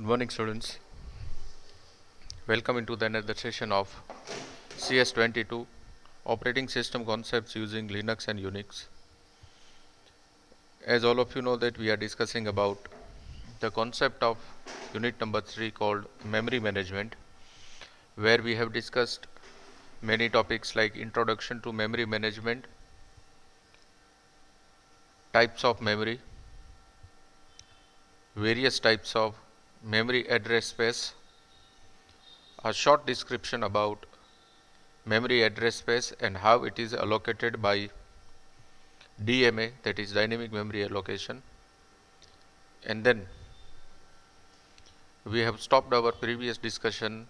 morning, students. Welcome into the another session of CS22 operating system concepts using Linux and Unix. As all of you know that we are discussing about the concept of unit number 3 called memory management, where we have discussed many topics like introduction to memory management, types of memory, various types of memory address space, a short description about memory address space and how it is allocated by DMA, that is dynamic memory allocation. And then we have stopped our previous discussion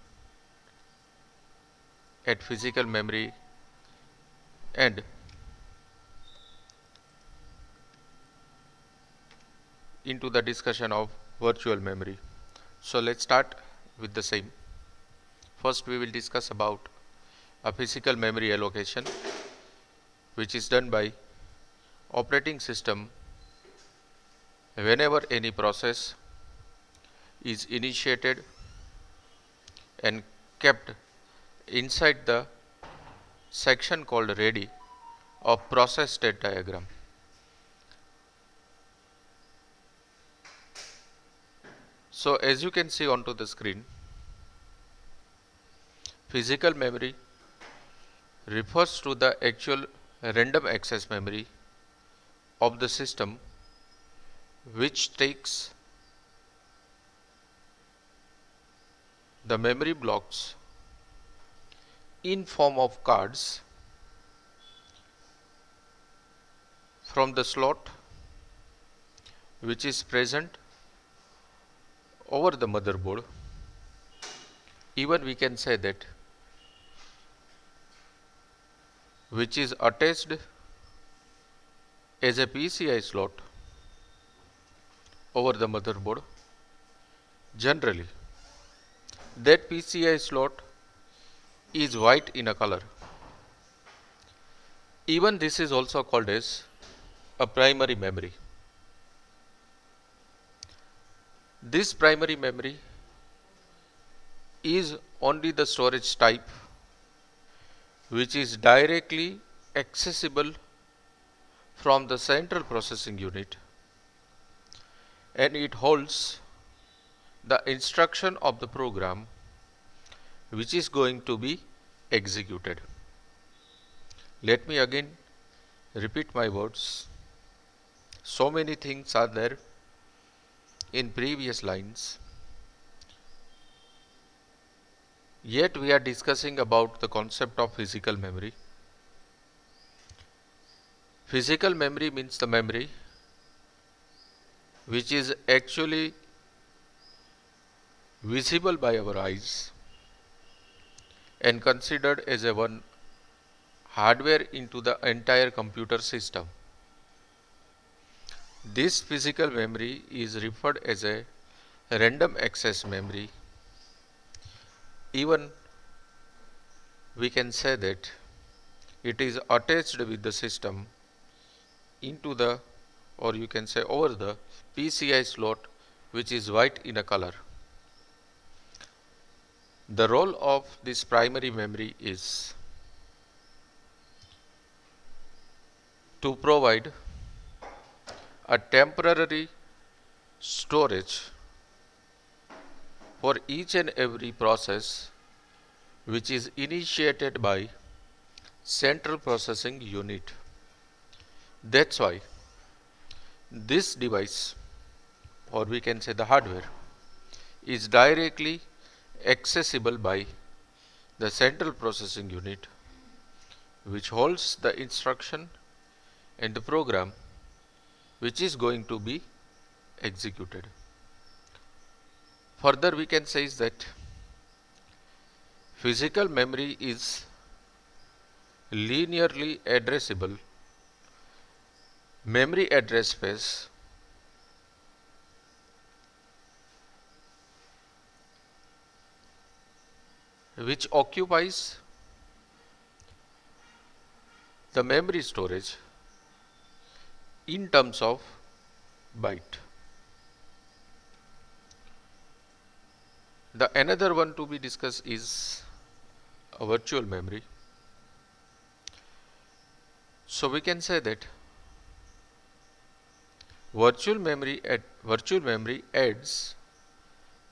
at physical memory and into the discussion of virtual memory. So let's start with the same. First we will discuss about a physical memory allocation, which is done by operating system whenever any process is initiated and kept inside the section called ready of process state diagram. So as you can see onto the screen, physical memory refers to the actual random access memory of the system, which takes the memory blocks in form of cards from the slot which is present over the motherboard. Even we can say that which is attached as a PCI slot over the motherboard. Generally, that PCI slot is white in a color. Even this is also called as a primary memory. This primary memory is only the storage type which is directly accessible from the central processing unit, and it holds the instruction of the program which is going to be executed. Let me again repeat my words. So many things are there in previous lines, yet we are discussing about the concept of physical memory. Physical memory means the memory which is actually visible by our eyes and considered as a one hardware into the entire computer system. This physical memory is referred as a random access memory. Even we can say that it is attached with the system into the, or you can say over the PCI slot which is white in a color. The role of this primary memory is to provide a temporary storage for each and every process which is initiated by central processing unit. That's why this device, or we can say the hardware, is directly accessible by the central processing unit, which holds the instruction and the program which is going to be executed. Further, we can say is that physical memory is linearly addressable memory address space which occupies the memory storage in terms of byte. The another one to be discussed is a virtual memory. So we can say that virtual memory adds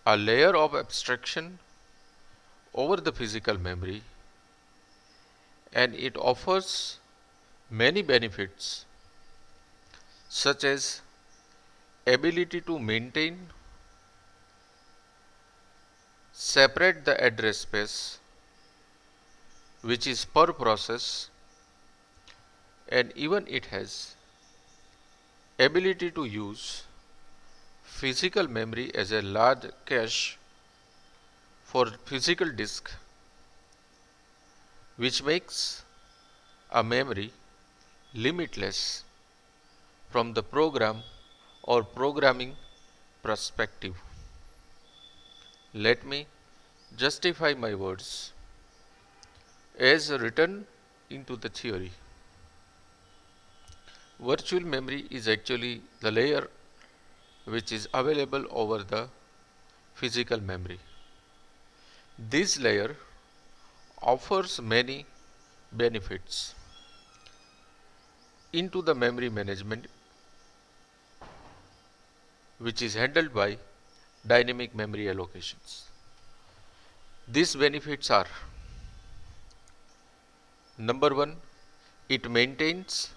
a layer of abstraction over the physical memory, and it offers many benefits such as ability to maintain, separate the address space which is per process, and even it has ability to use physical memory as a large cache for physical disk, which makes a memory limitless from the program or programming perspective. Let me justify my words as written into the theory. Virtual memory is actually the layer which is available over the physical memory. This layer offers many benefits into the memory management, which is handled by dynamic memory allocations. These benefits are: number one, it maintains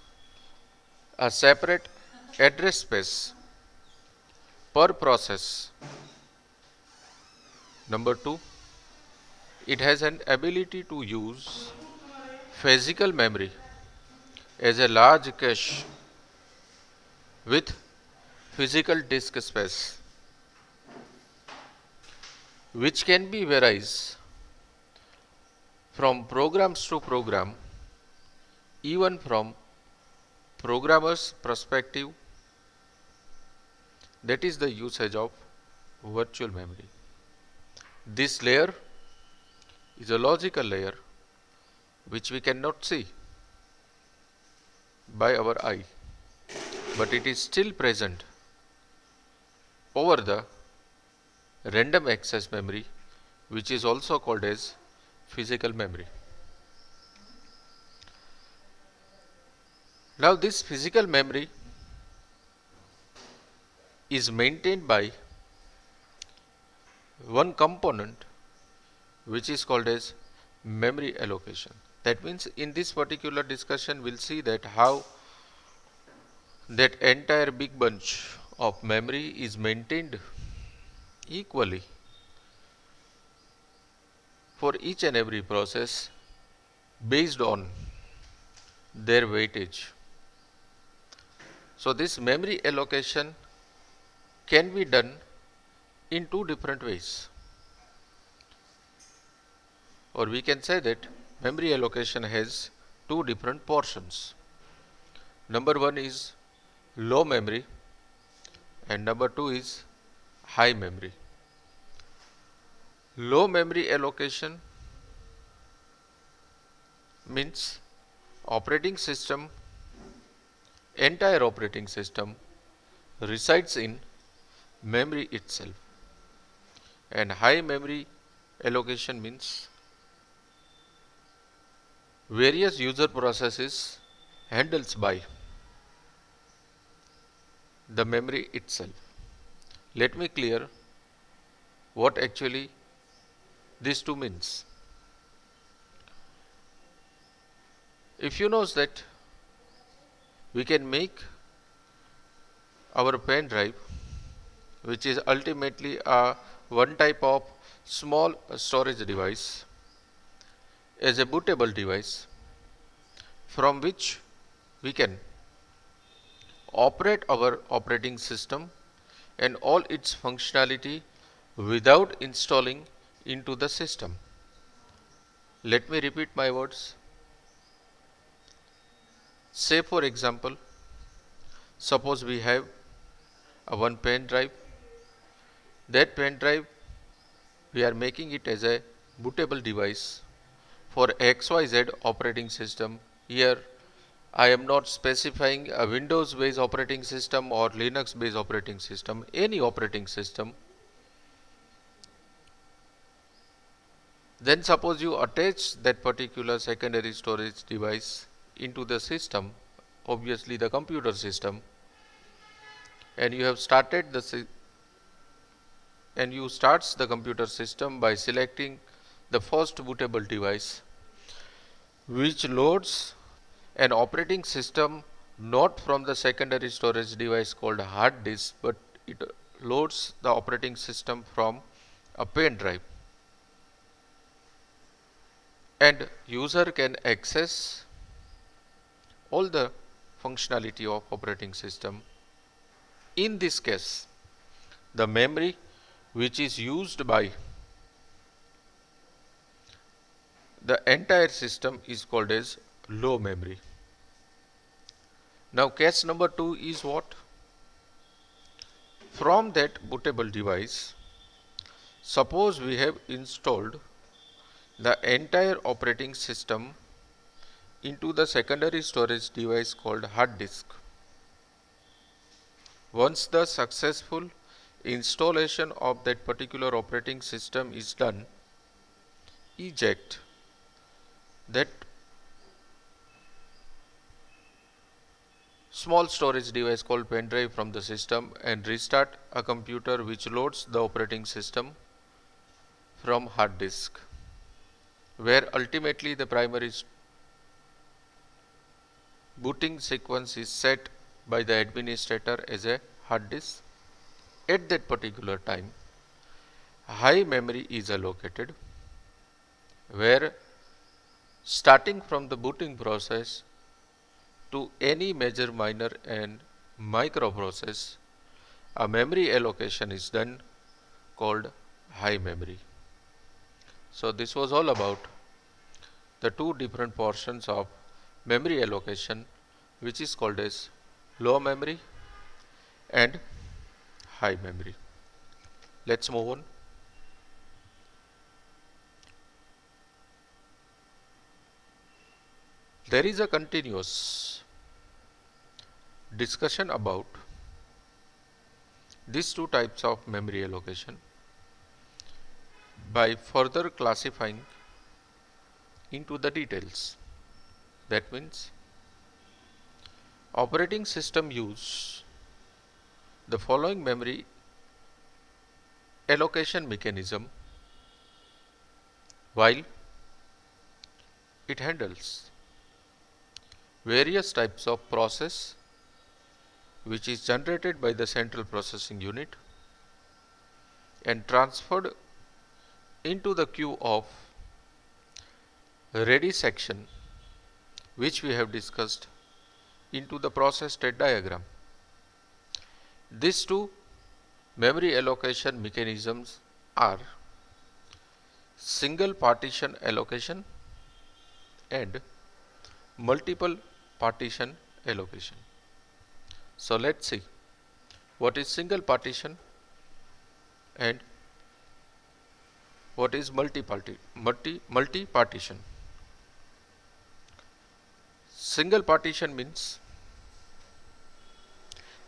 a separate address space per process. Number two, it has an ability to use physical memory as a large cache with physical disk space, which can be varies from programs to program, even from programmer's perspective. That is the usage of virtual memory. This layer is a logical layer which we cannot see by our eye, but it is still present over the random access memory, which is also called as physical memory. Now this physical memory is maintained by one component which is called as memory allocation. That means in this particular discussion we'll see that how that entire big bunch of memory is maintained equally for each and every process based on their weightage. So this memory allocation can be done in two different ways, or we can say that memory allocation has two different portions. Number one is low memory and number two is high memory. Low memory allocation means entire operating system resides in memory itself, and high memory allocation means various user processes handles by the memory itself. Let me clear what actually these two means. If you know that we can make our pen drive, which is ultimately a one type of small storage device, as a bootable device from which we can operate our operating system and all its functionality without installing into the system. Let me repeat my words. Say for example, suppose we have a one pen drive. That pen drive we are making it as a bootable device for XYZ operating system. Here I am not specifying a Windows based operating system or Linux based operating system, any operating system Then suppose you attach that particular secondary storage device into the system, obviously the computer system, and you have started and you starts the computer system by selecting the first bootable device, which loads an operating system not from the secondary storage device called hard disk, but it loads the operating system from a pen drive, and user can access all the functionality of operating system. In this case, the memory which is used by the entire system is called as low memory. Now case number 2 is what? From that bootable device, suppose we have installed the entire operating system into the secondary storage device called hard disk. Once the successful installation of that particular operating system is done, eject that small storage device called pen drive from the system and restart a computer which loads the operating system from hard disk, where ultimately the primary booting sequence is set by the administrator as a hard disk. At that particular time, high memory is allocated, where starting from the booting process to any major, minor and microprocess, a memory allocation is done called high memory. So this was all about the two different portions of memory allocation, which is called as low memory and high memory. Let's move on. There is a continuous discussion about these two types of memory allocation by further classifying into the details. That means operating system use the following memory allocation mechanism while it handles various types of process which is generated by the central processing unit and transferred into the queue of ready section, which we have discussed into the process state diagram. These two memory allocation mechanisms are single partition allocation and multiple partition allocation. So let's see what is single partition and what is multi-partition. Single partition means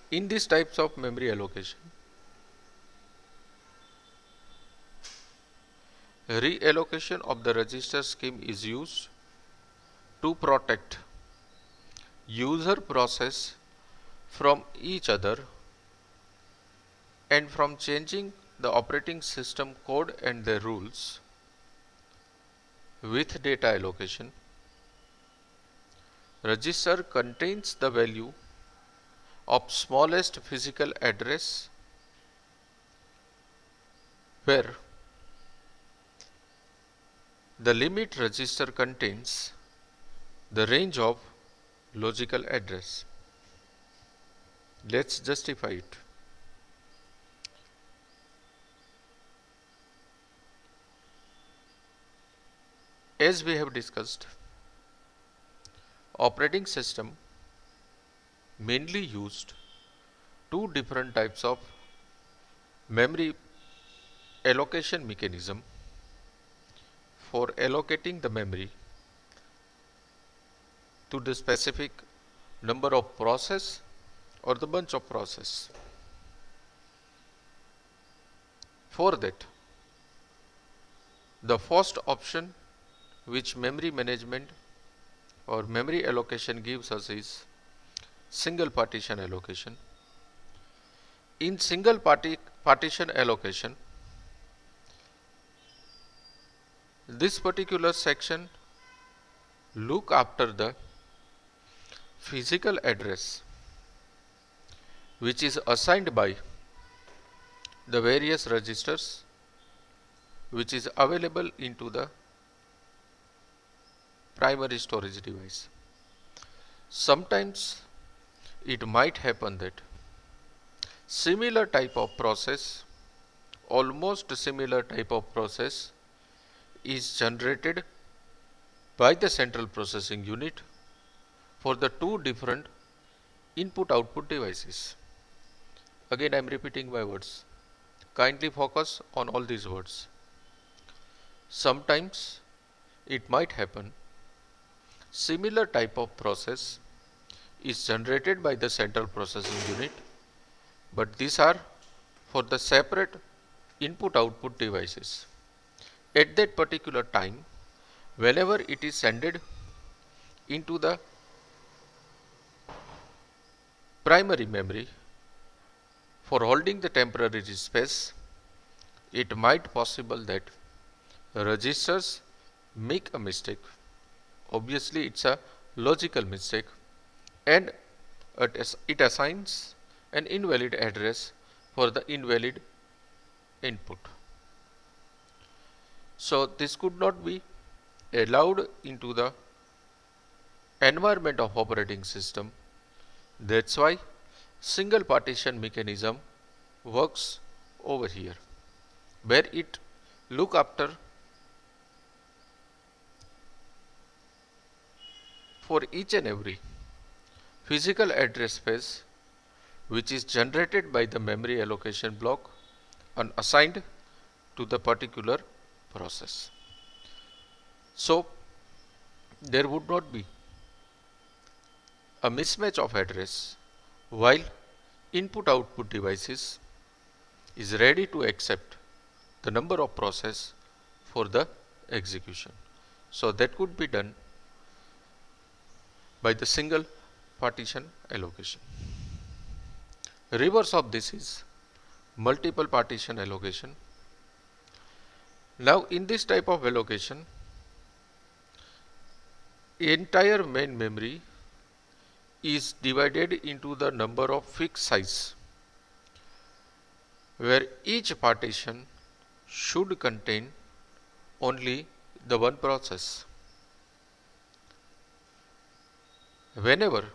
in these types of memory allocation, reallocation of the register scheme is used to protect user process from each other and from changing the operating system code and their rules. With data allocation, register contains the value of smallest physical address, where the limit register contains the range of logical address. Let's justify it. As we have discussed, operating system mainly used two different types of memory allocation mechanism for allocating the memory to the specific number of process or the bunch of process. For that, The first option which memory management or memory allocation gives us is single partition allocation. In single partition allocation, this particular section look after the physical address which is assigned by the various registers which is available into the primary storage device. Sometimes it might happen that similar type of process, almost similar type of process is generated by the central processing unit for the two different input output devices. Again, I am repeating my words. Kindly focus on all these words. Sometimes it might happen similar type of process is generated by the central processing unit, but these are for the separate input output devices. At that particular time, whenever it is sended into the primary memory for holding the temporary space, it might possible that registers make a mistake. Obviously, it's a logical mistake, and it assigns an invalid address for the invalid input. So this could not be allowed into the environment of operating system. That's why single partition mechanism works over here, where it look after for each and every physical address space which is generated by the memory allocation block and assigned to the particular process. So there would not be a mismatch of address while input output devices is ready to accept the number of process for the execution. So that could be done by the single partition allocation. Reverse of this is multiple partition allocation. Now in this type of allocation, entire main memory is divided into the number of fixed size, where each partition should contain only the one process. Whenever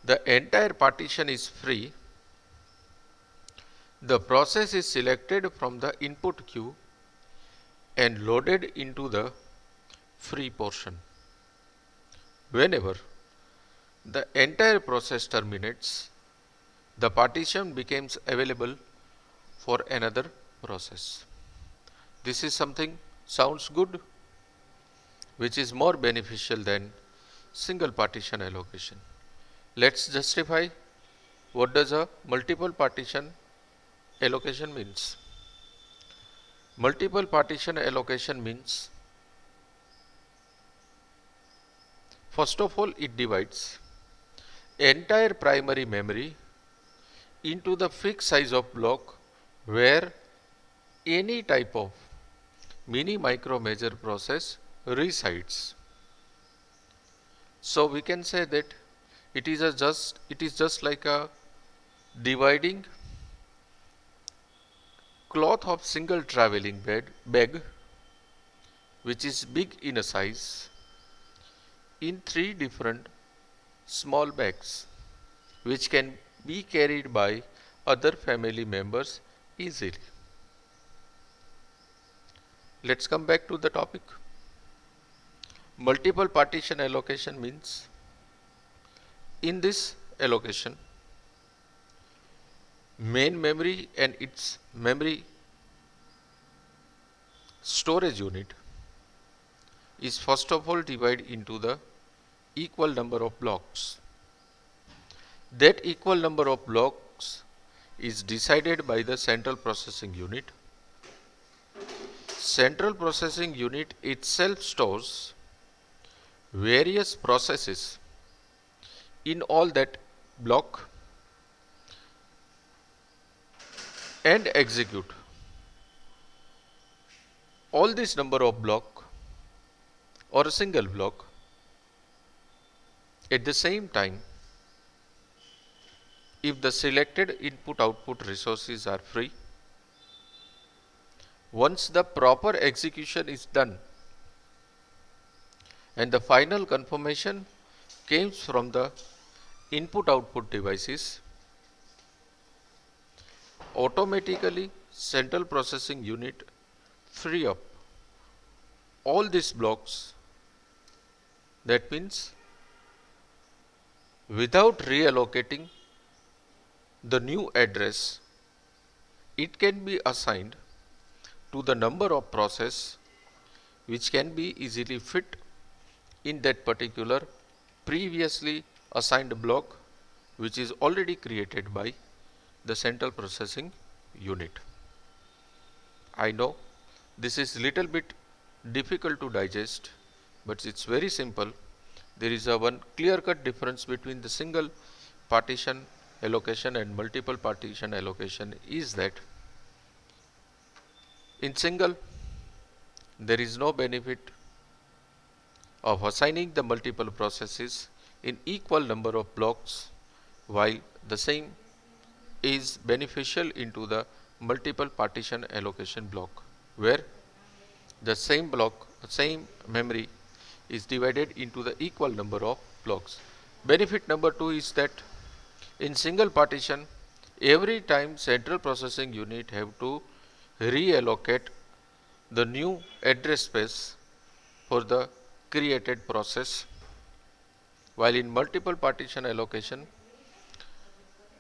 the entire partition is free, the process is selected from the input queue and loaded into the free portion. Whenever the entire process terminates, the partition becomes available for another process. This is something sounds good, which is more beneficial than single partition allocation. Let's justify what does a multiple partition allocation means. Multiple partition allocation means, first of all, it divides entire primary memory into the fixed size of block where any type of mini micro major process resides. So we can say that it is just like a dividing cloth of single traveling bag which is big in a size in three different small bags which can be carried by other family members easily. Let's come back to the topic. Multiple partition allocation means, in this allocation, main memory and its memory storage unit is first of all divided into the equal number of blocks. That equal number of blocks is decided by the central processing unit. central processing unit itself stores various processes in all that block and execute all this number of block or a single block at the same time if the selected input output resources are free. Once the proper execution is done and the final confirmation comes from the input output devices, automatically central processing unit free up all these blocks. That means without reallocating the new address, it can be assigned to the number of process which can be easily fit in that particular previously assigned block which is already created by the central processing unit. I know this is little bit difficult to digest, but it's very simple. There is a one clear-cut difference between the single partition allocation and multiple partition allocation is that in single there is no benefit of assigning the multiple processes in equal number of blocks, while the same is beneficial into the multiple partition allocation block, where the same block, same memory is divided into the equal number of blocks. Benefit number 2 is that in single partition, every time central processing unit have to reallocate the new address space for the created process, while in multiple partition allocation,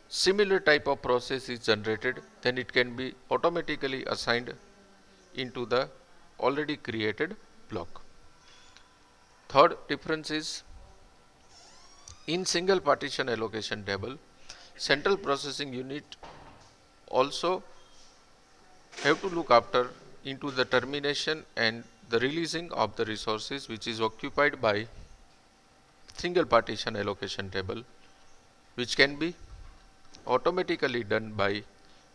similar type of process is generated, then it can be automatically assigned into the already created block. Third difference is in single partition allocation table, central processing unit also have to look after into the termination and the releasing of the resources which is occupied by single partition allocation table, which can be automatically done by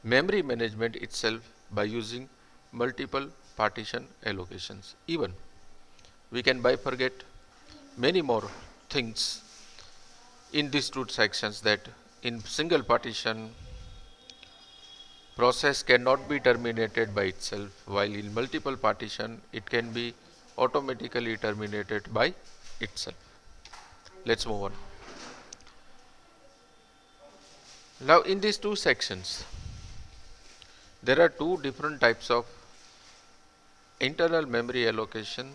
memory management itself by using multiple partition allocations. Even we can bifurcate many more things in these two sections, that in single partition process cannot be terminated by itself, while in multiple partition it can be automatically terminated by itself. Let's move on. Now in these two sections there are two different types of internal memory allocation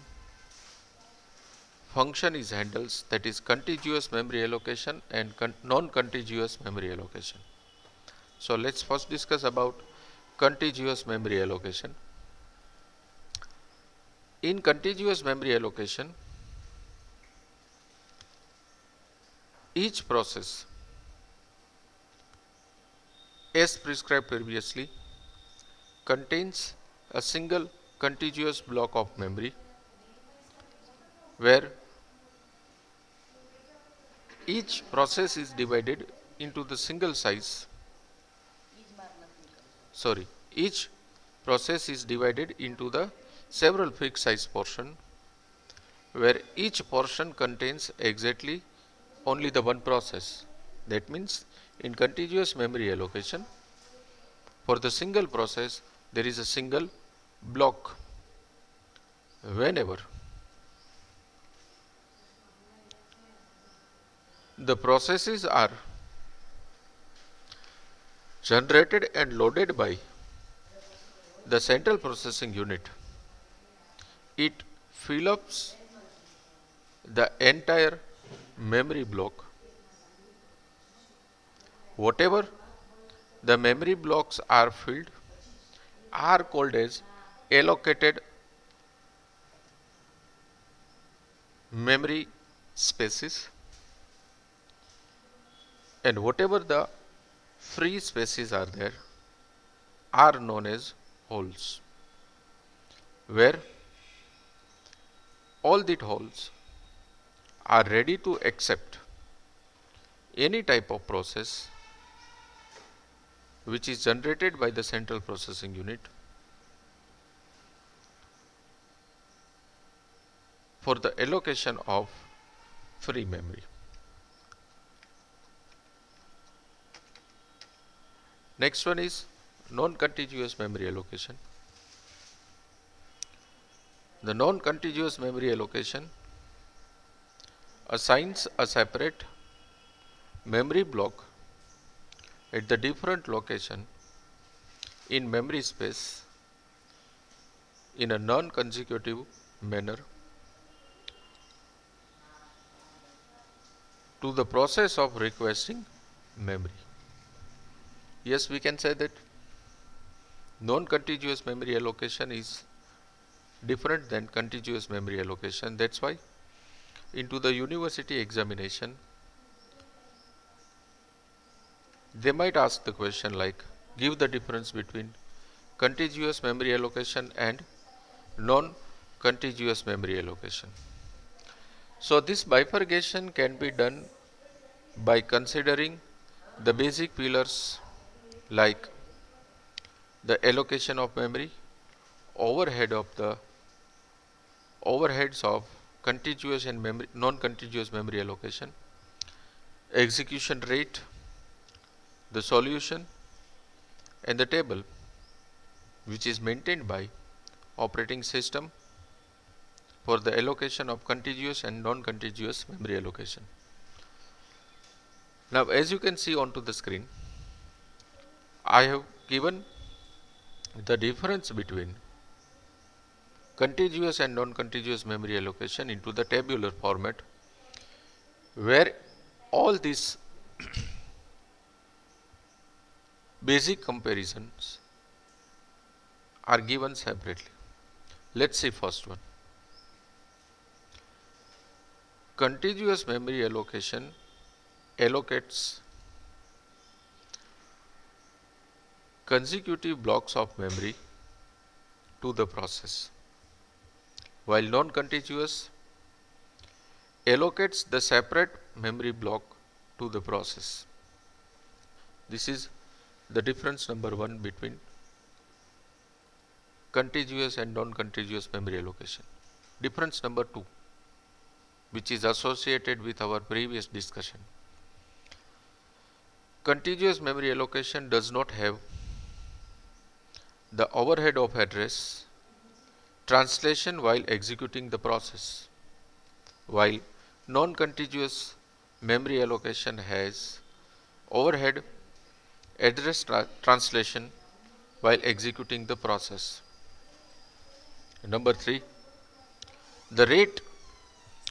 function is handles, that is contiguous memory allocation and non-contiguous memory allocation. So let's first discuss about contiguous memory allocation. In contiguous memory allocation, each process as prescribed previously contains a single contiguous block of memory where each process is divided into the single size. Each process is divided into the several fixed size portion where each portion contains exactly only the one process. That means in contiguous memory allocation, for the single process there is a single block. Whenever the processes are generated and loaded by the central processing unit, it fills up the entire memory block. Whatever the memory blocks are filled are called as allocated memory spaces, and whatever the free spaces are there are known as holes. where all the holes are ready to accept any type of process which is generated by the central processing unit for the allocation of free memory. Next one is non-contiguous memory allocation. The non-contiguous memory allocation assigns a separate memory block at the different location in memory space in a non-consecutive manner to the process of requesting memory. Yes, we can say that non-contiguous memory allocation is different than contiguous memory allocation. That's why into the university examination they might ask the question like, give the difference between contiguous memory allocation and non-contiguous memory allocation. So this bifurcation can be done by considering the basic pillars like the allocation of memory, overheads of contiguous and non-contiguous memory allocation, execution rate, the solution, and the table which is maintained by operating system for the allocation of contiguous and non-contiguous memory allocation. Now as you can see onto the screen, I have given the difference between contiguous and non-contiguous memory allocation into the tabular format where all these basic comparisons are given separately. Let's see first one. Contiguous memory allocation allocates consecutive blocks of memory to the process, while non-contiguous allocates the separate memory block to the process. This is the difference number one between contiguous and non-contiguous memory allocation. Difference number two, which is associated with our previous discussion. Contiguous memory allocation does not have the overhead of address translation while executing the process, while non-contiguous memory allocation has overhead address translation while executing the process. Number three, the rate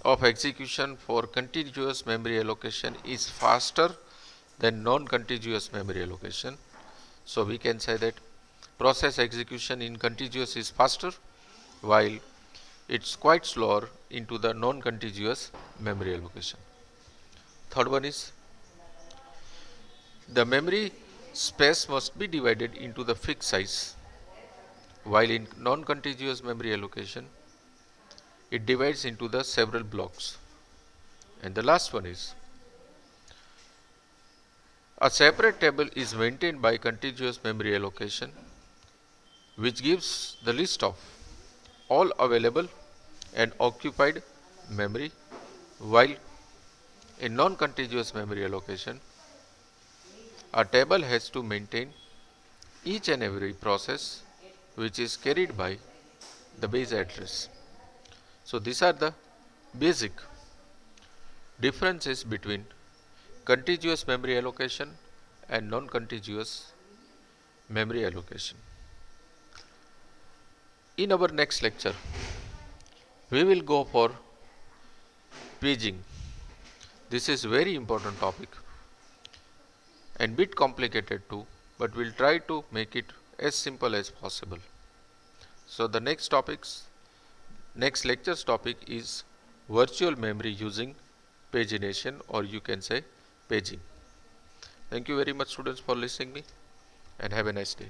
of execution for contiguous memory allocation is faster than non-contiguous memory allocation. So we can say that process execution in contiguous is faster while it's quite slower into the non-contiguous memory allocation. Third one is the memory space must be divided into the fixed size, while in non-contiguous memory allocation it divides into the several blocks. And the last one is a separate table is maintained by contiguous memory allocation which gives the list of all available and occupied memory, while in non-contiguous memory allocation a table has to maintain each and every process which is carried by the base address. So these are the basic differences between contiguous memory allocation and non-contiguous memory allocation. In our next lecture, we will go for paging. This is very important topic and bit complicated too, but we'll try to make it as simple as possible. So the next lecture's topic is virtual memory using pagination, or you can say paging. Thank you very much students for listening me, and have a nice day.